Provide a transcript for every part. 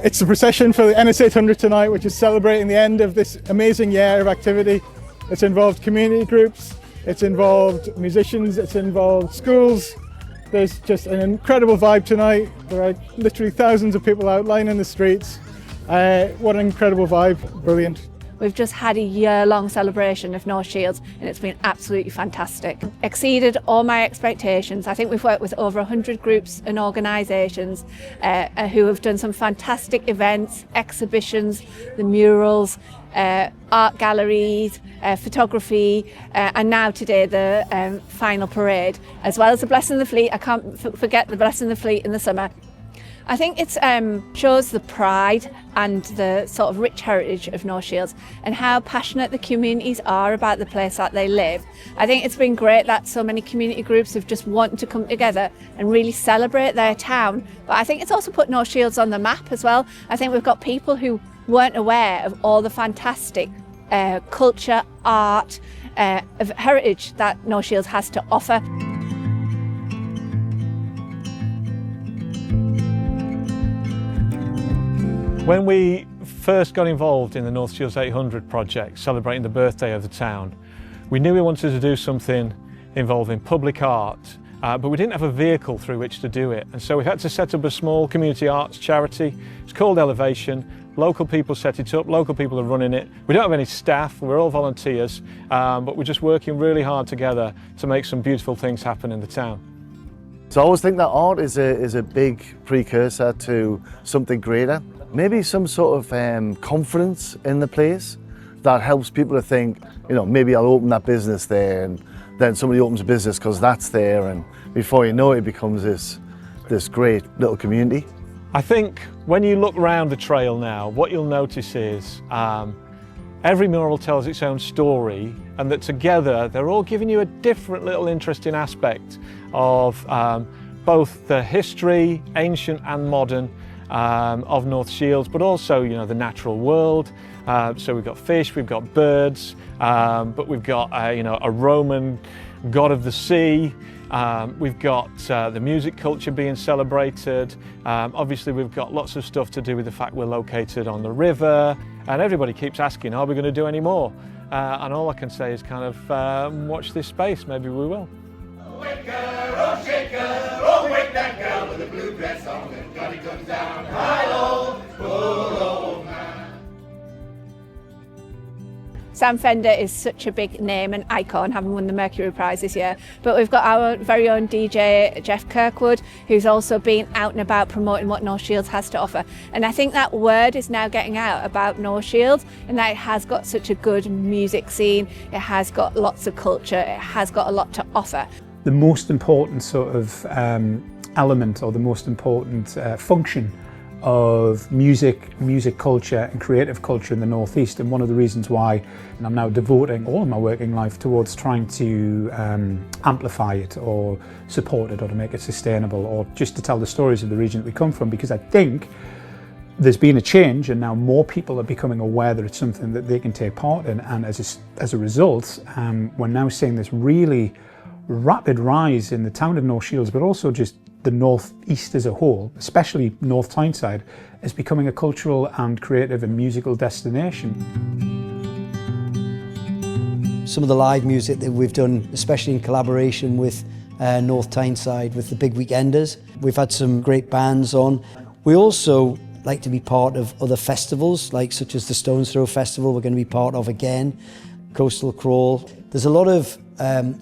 It's the procession for the NS800 tonight, which is celebrating the end of this amazing year of activity. It's involved community groups, it's involved musicians, it's involved schools. There's just an incredible vibe tonight. There are literally thousands of people out lining the streets. What an incredible vibe, brilliant. We've just had a year-long celebration of North Shields and it's been absolutely fantastic. Exceeded all my expectations. I think we've worked with over 100 groups and organisations who have done some fantastic events, exhibitions, the murals, art galleries, photography, and now today the final parade, as well as the Blessing of the Fleet. I can't forget the Blessing of the Fleet in the summer. I think it shows the pride and the sort of rich heritage of North Shields and how passionate the communities are about the place that they live. I think it's been great that so many community groups have just wanted to come together and really celebrate their town. But I think it's also put North Shields on the map as well. I think we've got people who weren't aware of all the fantastic culture, art, of heritage that North Shields has to offer. When we first got involved in the North Shields 800 project, celebrating the birthday of the town, we knew we wanted to do something involving public art, but we didn't have a vehicle through which to do it. And so we had to set up a small community arts charity. It's called Elevation. Local people set it up, local people are running it. We don't have any staff, we're all volunteers, but we're just working really hard together to make some beautiful things happen in the town. So I always think that art is a big precursor to something greater. Maybe some sort of confidence in the place that helps people to think, you know, maybe I'll open that business there, and then somebody opens a business because that's there, and before you know it, it becomes this great little community. I think when you look around the trail now, what you'll notice is every mural tells its own story, and that together they're all giving you a different little interesting aspect of both the history, ancient and modern, of North Shields, but also, you know, the natural world. So we've got fish, we've got birds, but we've got you know, a Roman god of the sea. We've got the music culture being celebrated. Obviously we've got lots of stuff to do with the fact we're located on the river, and everybody keeps asking, are we going to do any more? And all I can say is kind of watch this space, maybe we will. Wake her, oh shake her, oh wake that girl with the blue dress on, and Johnny comes down, hi-lo, poor old man. Sam Fender is such a big name and icon, having won the Mercury Prize this year. But we've got our very own DJ, Jeff Kirkwood, who's also been out and about promoting what North Shields has to offer. And I think that word is now getting out about North Shields, and that it has got such a good music scene, it has got lots of culture, it has got a lot to offer. The most important sort of element, or the most important function of music culture and creative culture in the Northeast, and one of the reasons why I'm now devoting all of my working life towards trying to amplify it or support it or to make it sustainable or just to tell the stories of the region that we come from, because I think there's been a change and now more people are becoming aware that it's something that they can take part in, and as a result we're now seeing this really rapid rise in the town of North Shields, but also just the Northeast as a whole, especially North Tyneside, as becoming a cultural and creative and musical destination. Some of the live music that we've done, especially in collaboration with North Tyneside, with the Big Weekenders, we've had some great bands on. We also like to be part of other festivals, like such as the Stones Throw Festival we're going to be part of again, Coastal Crawl. There's a lot of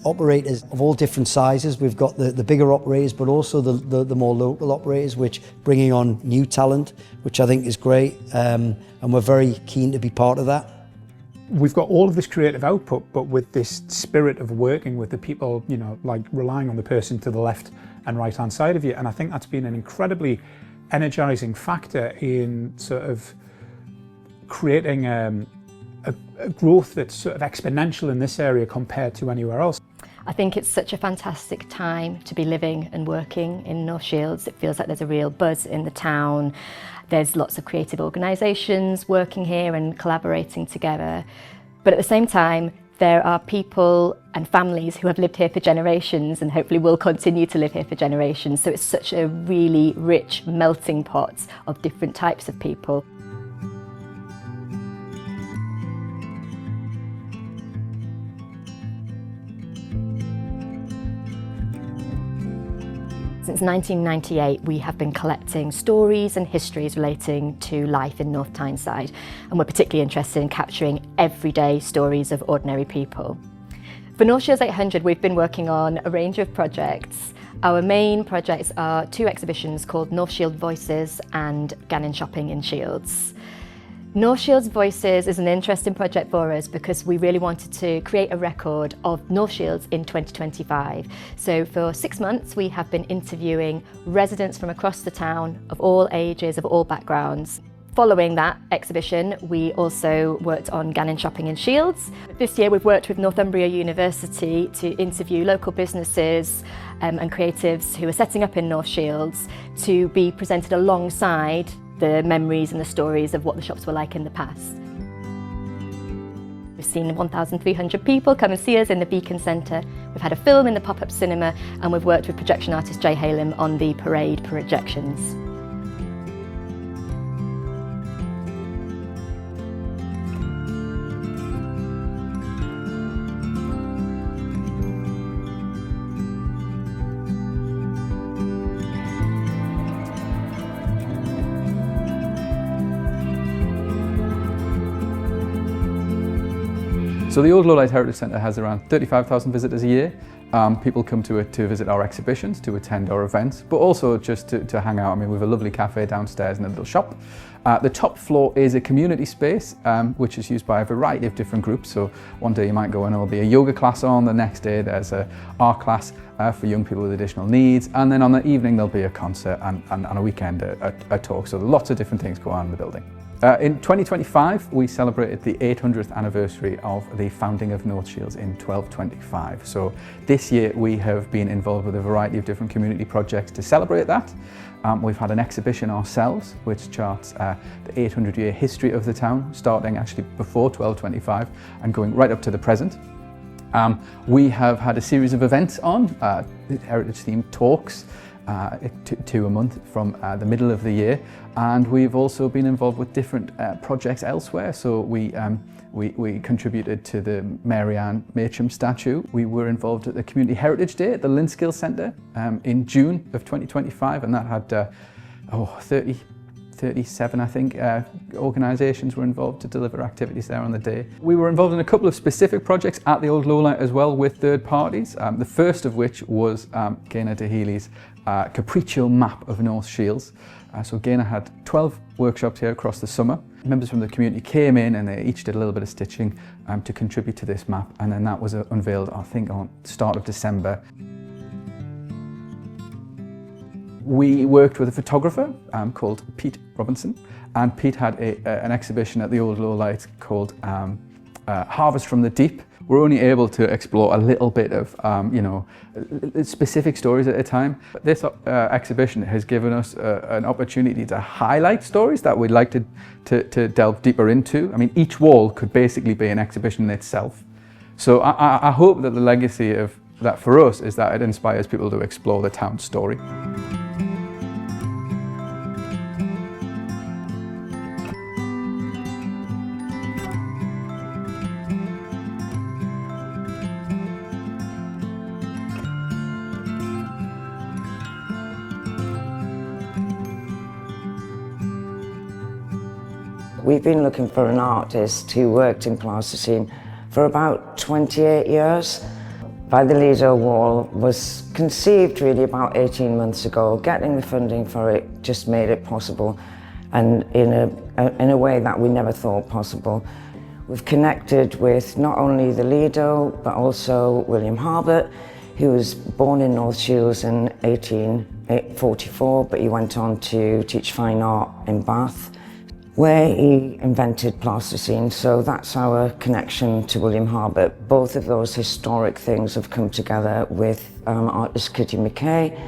operators of all different sizes. We've got the bigger operators, but also the more local operators, which bringing on new talent, which I think is great, and we're very keen to be part of that. We've got all of this creative output, but with this spirit of working with the people, you know, like relying on the person to the left and right hand side of you, and I think that's been an incredibly energizing factor in sort of creating a growth that's sort of exponential in this area compared to anywhere else. I think it's such a fantastic time to be living and working in North Shields. It feels like there's a real buzz in the town. There's lots of creative organisations working here and collaborating together. But at the same time, There are people and families who have lived here for generations and hopefully will continue to live here for generations. So it's such a really rich melting pot of different types of people. Since 1998, we have been collecting stories and histories relating to life in North Tyneside, and we're particularly interested in capturing everyday stories of ordinary people. For North Shields 800, we've been working on a range of projects. Our main projects are two exhibitions called North Shield Voices and Gannon Shopping in Shields. North Shields Voices is an interesting project for us because we really wanted to create a record of North Shields in 2025. So for 6 months we have been interviewing residents from across the town of all ages, of all backgrounds. Following that exhibition, we also worked on Gannon Shopping in Shields. This year we've worked with Northumbria University to interview local businesses and creatives who are setting up in North Shields to be presented alongside the memories and the stories of what the shops were like in the past. We've seen 1,300 people come and see us in the Beacon Centre. We've had a film in the pop-up cinema, and we've worked with projection artist Jay Halem on the parade projections. So the Old Lowlight Heritage Centre has around 35,000 visitors a year. People come to it to visit our exhibitions, to attend our events, but also just to hang out. I mean, we have a lovely cafe downstairs and a little shop. The top floor is a community space, which is used by a variety of different groups. So one day you might go and there'll be a yoga class on, the next day there's an art class for young people with additional needs, and then on the evening there'll be a concert and on a weekend a talk. So lots of different things go on in the building. In 2025, we celebrated the 800th anniversary of the founding of North Shields in 1225. So this year we have been involved with a variety of different community projects to celebrate that. We've had an exhibition ourselves, which charts the 800-year history of the town, starting actually before 1225 and going right up to the present. We have had a series of events on, heritage-themed talks, 2 a month from the middle of the year, and we've also been involved with different projects elsewhere. So we contributed to the Mary Ann Matcham statue. We were involved at the Community Heritage Day at the Linskill Centre in June of 2025, and that had 37, I think, organisations were involved to deliver activities there on the day. We were involved in a couple of specific projects at the Old Lowlight as well with third parties, the first of which was Gaynor de Healy's Capriccio map of North Shields. So Gaynor had 12 workshops here across the summer. Members from the community came in and they each did a little bit of stitching to contribute to this map, and then that was unveiled, I think, on the start of December. We worked with a photographer called Pete Robinson, and Pete had an exhibition at the Old Lowlight called Harvest from the Deep. We're only able to explore a little bit of, specific stories at a time. This exhibition has given us an opportunity to highlight stories that we'd like to delve deeper into. I mean, each wall could basically be an exhibition in itself. So I hope that the legacy of that for us is that it inspires people to explore the town's story. We've been looking for an artist who worked in plasticine for about 28 years. By the Lido wall was conceived really about 18 months ago. Getting the funding for it just made it possible, and in a way that we never thought possible. We've connected with not only the Lido, but also William Harbert, who was born in North Shields in 1844, but he went on to teach fine art in Bath, where he invented plasticine. So that's our connection to William Harbert. Both of those historic things have come together with artist Kitty McKay,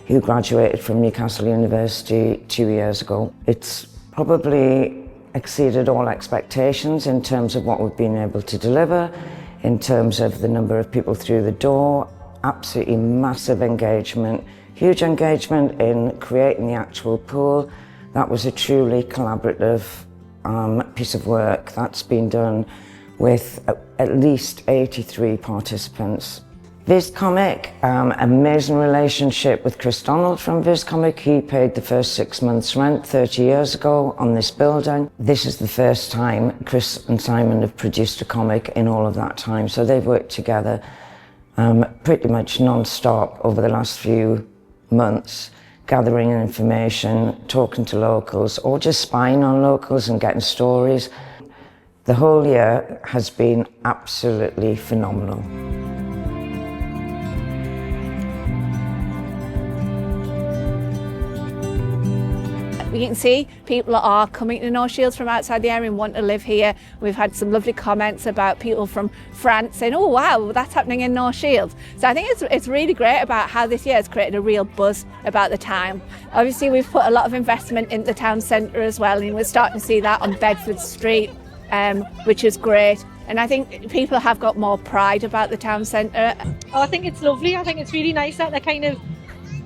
who graduated from Newcastle University 2 years ago. It's probably exceeded all expectations in terms of what we've been able to deliver, in terms of the number of people through the door. Absolutely massive engagement, huge engagement in creating the actual pool. That was a truly collaborative piece of work that's been done with at least 83 participants. Viz Comic, amazing relationship with Chris Donald from Viz Comic. He paid the first 6 months rent 30 years ago on this building. This is the first time Chris and Simon have produced a comic in all of that time, so they've worked together pretty much non-stop over the last few months, gathering information, talking to locals, or just spying on locals and getting stories. The whole year has been absolutely phenomenal. You can see people are coming to North Shields from outside the area and want to live here. We've had some lovely comments about people from France saying, oh wow, that's happening in North Shields. So I think it's really great about how this year has created a real buzz about the town. Obviously we've put a lot of investment into the town centre as well, and we're starting to see that on Bedford Street, which is great. And I think people have got more pride about the town centre. Oh, I think it's lovely. I think it's really nice that they're kind of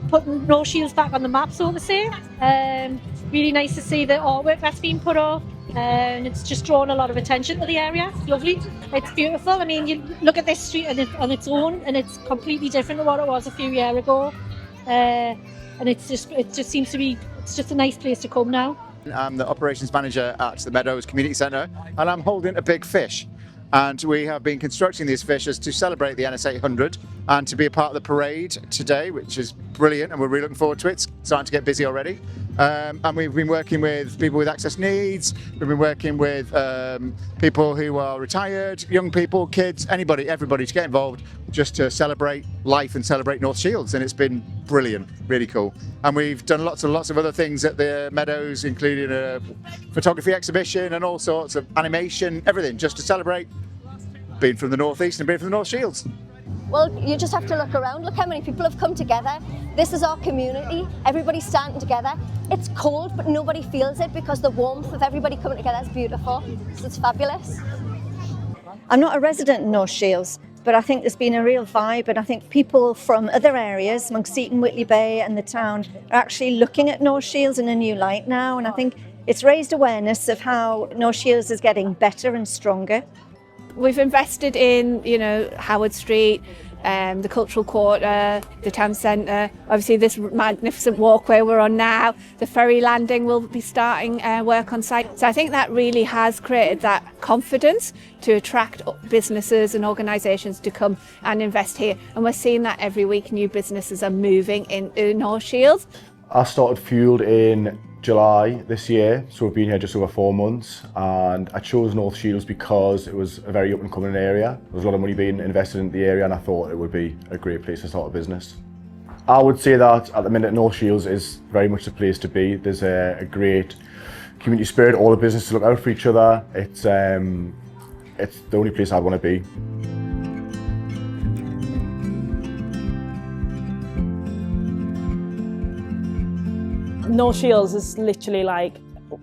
putting North Shields back on the map, so to say. Really nice to see the artwork that's been put up, and it's just drawn a lot of attention to the area. It's lovely. It's beautiful. I mean, you look at this street on its own, and it's completely different to what it was a few years ago. And it just seems to be, it's just a nice place to come now. I'm the operations manager at the Meadows Community Centre, and I'm holding a big fish. And we have been constructing these fishes to celebrate the NS800 and to be a part of the parade today, which is brilliant, and we're really looking forward to it. It's starting to get busy already. And we've been working with people with access needs, we've been working with people who are retired, young people, kids, everybody to get involved just to celebrate life and celebrate North Shields, and it's been brilliant, really cool. And we've done lots of other things at the Meadows, including a photography exhibition and all sorts of animation, everything, just to celebrate being from the North East and being from the North Shields. Well, you just have to look around. Look how many people have come together. This is our community. Everybody's standing together. It's cold, but nobody feels it because the warmth of everybody coming together is beautiful. So it's fabulous. I'm not a resident in North Shields, but I think there's been a real vibe, and I think people from other areas, Monkston, Whitley Bay and the town, are actually looking at North Shields in a new light now, and I think it's raised awareness of how North Shields is getting better and stronger. We've invested in, Howard Street, the cultural quarter, the town centre, obviously this magnificent walkway we're on now. The ferry landing will be starting work on site. So I think that really has created that confidence to attract businesses and organisations to come and invest here. And we're seeing that every week new businesses are moving into North Shields. I started Fueled in July this year, so we've been here just over 4 months, and I chose North Shields because it was a very up and coming area. There was a lot of money being invested in the area, and I thought it would be a great place to start a business. I would say that at the minute North Shields is very much the place to be. There's a great community spirit, all the businesses look out for each other. It's the only place I'd want to be. North Shields is literally like,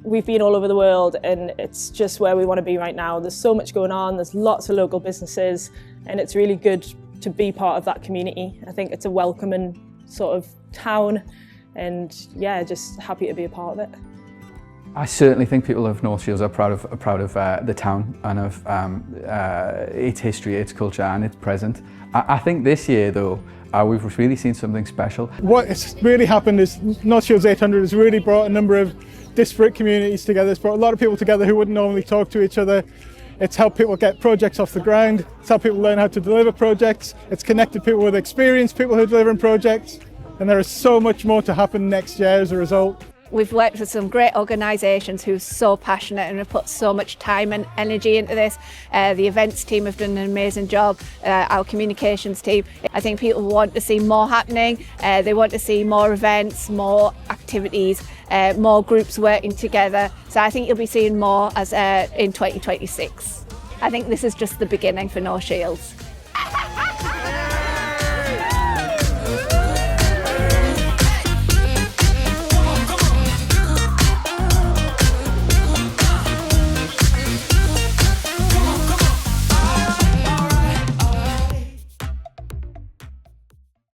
we've been all over the world, and it's just where we want to be right now. There's so much going on, there's lots of local businesses, and it's really good to be part of that community. I think it's a welcoming sort of town, and yeah, just happy to be a part of it. I certainly think people of North Shields are proud of the town and of its history, its culture and its present. I think this year though, we've really seen something special. What's really happened is North Shields 800 has really brought a number of disparate communities together. It's brought a lot of people together who wouldn't normally talk to each other. It's helped people get projects off the ground. It's helped people learn how to deliver projects. It's connected people with experienced people who are delivering projects. And there is so much more to happen next year as a result. We've worked with some great organisations who are so passionate and have put so much time and energy into this. The events team have done an amazing job, our communications team. I think people want to see more happening. They want to see more events, more activities, more groups working together. So I think you'll be seeing more as in 2026. I think this is just the beginning for North Shields.